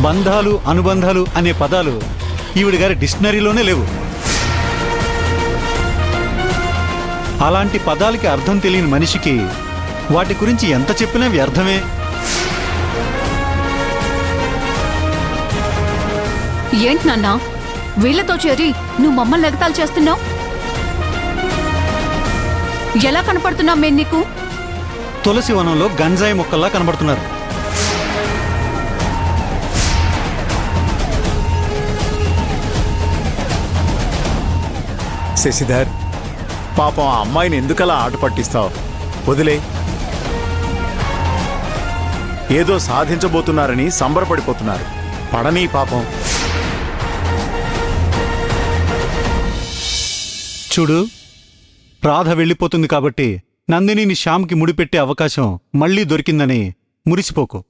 బంధాలు అనుబంధాలు అనే పదాలు ఈవిడ గారి డిక్షనరీలోనే లేవు. అలాంటి పదాలకి అర్థం తెలియని మనిషికి వాటి గురించి ఎంత చెప్పినా వ్యర్థమే. ఏంటి నాన్నా వీళ్లతో చేరి నువ్వు మమ్మల్ని ఎగతాలు చేస్తున్నావు? ఎలా కనపడుతున్నావు మేము నీకు? తులసి వనంలో గంజాయి మొక్కల్లా కనబడుతున్నారు. శశిధర్, పాపం ఆ అమ్మాయిని ఎందుకలా ఆట పట్టిస్తావు? వదిలే. ఏదో సాధించబోతున్నారని సంబరపడిపోతున్నారు. పడనీ పాపం. చూడు, రాధ వెళ్ళిపోతుంది కాబట్టి నందినిని శ్యామ్కి ముడిపెట్టే అవకాశం మళ్లీ దొరికిందని మురిసిపోకు.